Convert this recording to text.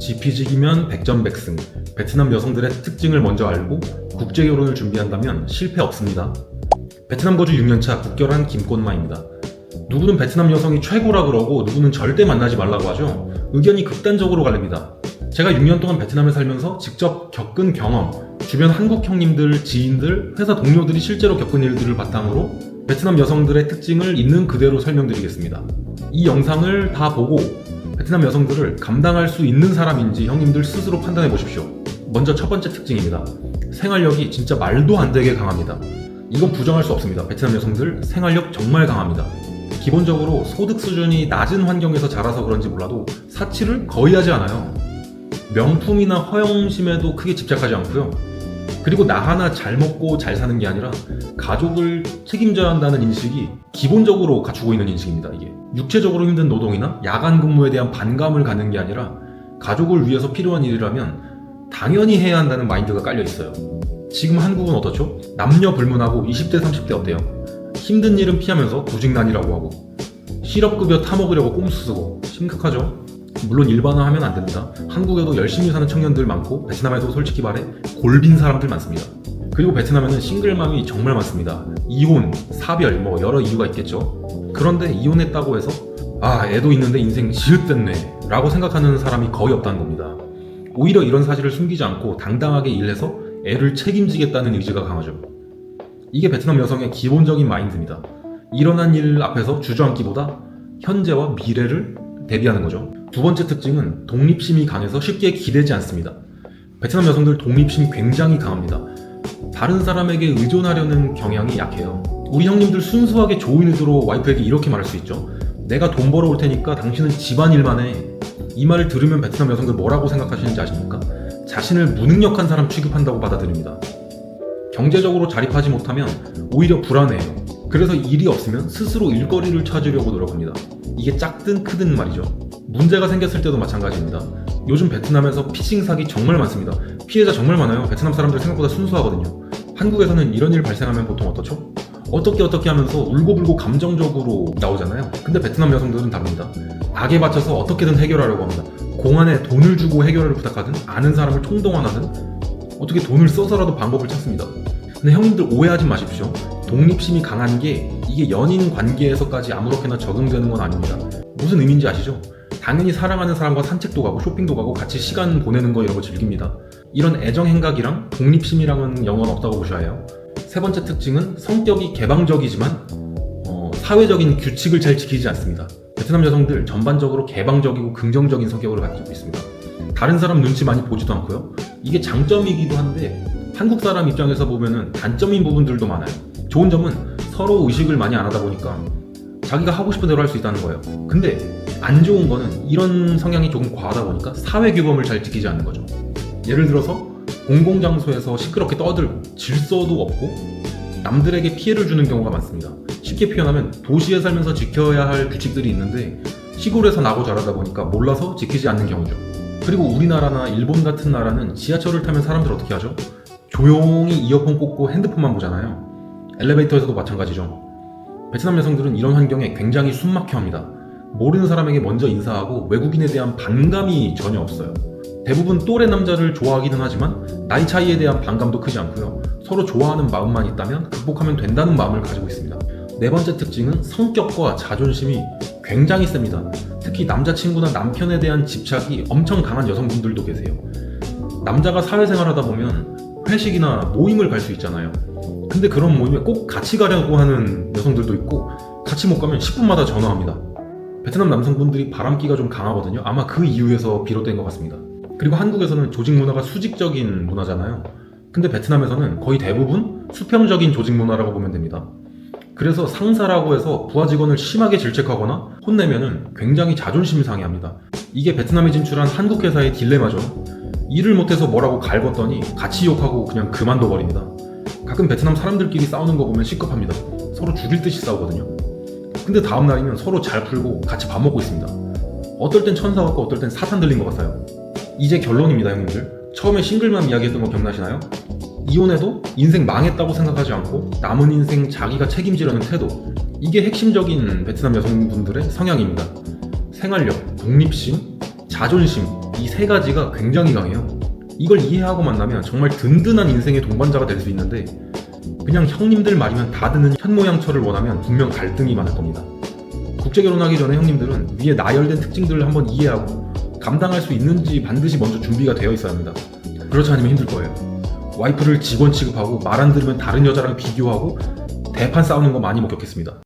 지피지기면 백전백승. 베트남 여성들의 특징을 먼저 알고 국제결혼을 준비한다면 실패 없습니다. 베트남 거주 6년차 국결한 김꽃마입니다. 누구는 베트남 여성이 최고라 그러고 누구는 절대 만나지 말라고 하죠. 의견이 극단적으로 갈립니다. 제가 6년 동안 베트남에 살면서 직접 겪은 경험, 주변 한국 형님들, 지인들, 회사 동료들이 실제로 겪은 일들을 바탕으로 베트남 여성들의 특징을 있는 그대로 설명드리겠습니다. 이 영상을 다 보고 베트남 여성들을 감당할 수 있는 사람인지 형님들 스스로 판단해 보십시오. 먼저 첫 번째 특징입니다. 생활력이 진짜 말도 안 되게 강합니다. 이건 부정할 수 없습니다. 베트남 여성들 생활력 정말 강합니다. 기본적으로 소득 수준이 낮은 환경에서 자라서 그런지 몰라도 사치를 거의 하지 않아요. 명품이나 허영심에도 크게 집착하지 않고요. 그리고 나 하나 잘 먹고 잘 사는 게 아니라 가족을 책임져야 한다는 인식이 기본적으로 갖추고 있는 인식입니다. 이게 육체적으로 힘든 노동이나 야간 근무에 대한 반감을 갖는 게 아니라 가족을 위해서 필요한 일이라면 당연히 해야 한다는 마인드가 깔려 있어요. 지금 한국은 어떻죠? 남녀 불문하고 20대 30대 어때요? 힘든 일은 피하면서 구직난이라고 하고 실업급여 타먹으려고 꼼수 쓰고 심각하죠? 물론 일반화하면 안 됩니다. 한국에도 열심히 사는 청년들 많고 베트남에도 솔직히 말해 골빈 사람들 많습니다. 그리고 베트남에는 싱글맘이 정말 많습니다. 이혼, 사별 뭐 여러 이유가 있겠죠. 그런데 이혼했다고 해서 애도 있는데 인생 지읒됐네 라고 생각하는 사람이 거의 없다는 겁니다. 오히려 이런 사실을 숨기지 않고 당당하게 일해서 애를 책임지겠다는 의지가 강하죠. 이게 베트남 여성의 기본적인 마인드입니다. 일어난 일 앞에서 주저앉기보다 현재와 미래를 대비하는 거죠. 두 번째 특징은 독립심이 강해서 쉽게 기대지 않습니다. 베트남 여성들 독립심 굉장히 강합니다. 다른 사람에게 의존하려는 경향이 약해요. 우리 형님들 순수하게 좋은 의도로 와이프에게 이렇게 말할 수 있죠. 내가 돈 벌어올 테니까 당신은 집안일만 해. 이 말을 들으면 베트남 여성들 뭐라고 생각하시는지 아십니까? 자신을 무능력한 사람 취급한다고 받아들입니다. 경제적으로 자립하지 못하면 오히려 불안해요. 그래서 일이 없으면 스스로 일거리를 찾으려고 노력합니다. 이게 작든 크든 말이죠. 문제가 생겼을 때도 마찬가지입니다. 요즘 베트남에서 피싱 사기 정말 많습니다. 피해자 정말 많아요. 베트남 사람들 생각보다 순수하거든요. 한국에서는 이런 일 발생하면 보통 어떻죠? 어떻게 하면서 울고불고 감정적으로 나오잖아요. 근데 베트남 여성들은 다릅니다. 악에 받쳐서 어떻게든 해결하려고 합니다. 공안에 돈을 주고 해결을 부탁하든 아는 사람을 총동원하든 어떻게 돈을 써서라도 방법을 찾습니다. 근데 형님들 오해하지 마십시오. 독립심이 강한 게 이게 연인 관계에서까지 아무렇게나 적용되는 건 아닙니다. 무슨 의미인지 아시죠? 당연히 사랑하는 사람과 산책도 가고 쇼핑도 가고 같이 시간 보내는 거 이런 거 즐깁니다. 이런 애정 행각이랑 독립심이랑은 영어는 없다고 보셔야 해요. 세 번째 특징은 성격이 개방적이지만 사회적인 규칙을 잘 지키지 않습니다. 베트남 여성들 전반적으로 개방적이고 긍정적인 성격을 가지고 있습니다. 다른 사람 눈치 많이 보지도 않고요. 이게 장점이기도 한데 한국 사람 입장에서 보면은 단점인 부분들도 많아요. 좋은 점은 서로 의식을 많이 안 하다 보니까 자기가 하고 싶은 대로 할 수 있다는 거예요. 근데 안 좋은 거는 이런 성향이 조금 과하다 보니까 사회 규범을 잘 지키지 않는 거죠. 예를 들어서 공공장소에서 시끄럽게 떠들고 질서도 없고 남들에게 피해를 주는 경우가 많습니다. 쉽게 표현하면 도시에 살면서 지켜야 할 규칙들이 있는데 시골에서 나고 자라다 보니까 몰라서 지키지 않는 경우죠. 그리고 우리나라나 일본 같은 나라는 지하철을 타면 사람들 어떻게 하죠? 조용히 이어폰 꽂고 핸드폰만 보잖아요. 엘리베이터에서도 마찬가지죠. 베트남 여성들은 이런 환경에 굉장히 숨막혀합니다. 모르는 사람에게 먼저 인사하고 외국인에 대한 반감이 전혀 없어요. 대부분 또래 남자를 좋아하기는 하지만 나이 차이에 대한 반감도 크지 않고요. 서로 좋아하는 마음만 있다면 극복하면 된다는 마음을 가지고 있습니다. 네 번째 특징은 성격과 자존심이 굉장히 셉니다. 특히 남자친구나 남편에 대한 집착이 엄청 강한 여성분들도 계세요. 남자가 사회생활하다 보면 회식이나 모임을 갈 수 있잖아요. 근데 그런 모임에 꼭 같이 가려고 하는 여성들도 있고 같이 못 가면 10분마다 전화합니다. 베트남 남성분들이 바람기가 좀 강하거든요. 아마 그 이유에서 비롯된 것 같습니다. 그리고 한국에서는 조직 문화가 수직적인 문화잖아요. 근데 베트남에서는 거의 대부분 수평적인 조직 문화라고 보면 됩니다. 그래서 상사라고 해서 부하 직원을 심하게 질책하거나 혼내면은 굉장히 자존심 상해합니다. 이게 베트남에 진출한 한국 회사의 딜레마죠. 일을 못해서 뭐라고 갈궜더니 같이 욕하고 그냥 그만둬 버립니다. 가끔 베트남 사람들끼리 싸우는 거 보면 시급합니다. 서로 죽일 듯이 싸우거든요. 근데 다음 날이면 서로 잘 풀고 같이 밥 먹고 있습니다. 어떨 땐 천사 같고 어떨 땐 사탄 들린 것 같아요. 이제 결론입니다, 형님들. 처음에 싱글맘 이야기했던 거 기억나시나요? 이혼해도 인생 망했다고 생각하지 않고 남은 인생 자기가 책임지려는 태도, 이게 핵심적인 베트남 여성분들의 성향입니다. 생활력, 독립심, 자존심, 이 세 가지가 굉장히 강해요. 이걸 이해하고 만나면 정말 든든한 인생의 동반자가 될 수 있는데, 그냥 형님들 말이면 다 듣는 현모양처를 원하면 분명 갈등이 많을 겁니다. 국제결혼하기 전에 형님들은 위에 나열된 특징들을 한번 이해하고 감당할 수 있는지 반드시 먼저 준비가 되어 있어야 합니다. 그렇지 않으면 힘들 거예요. 와이프를 직원 취급하고 말 안 들으면 다른 여자랑 비교하고 대판 싸우는 거 많이 목격했습니다.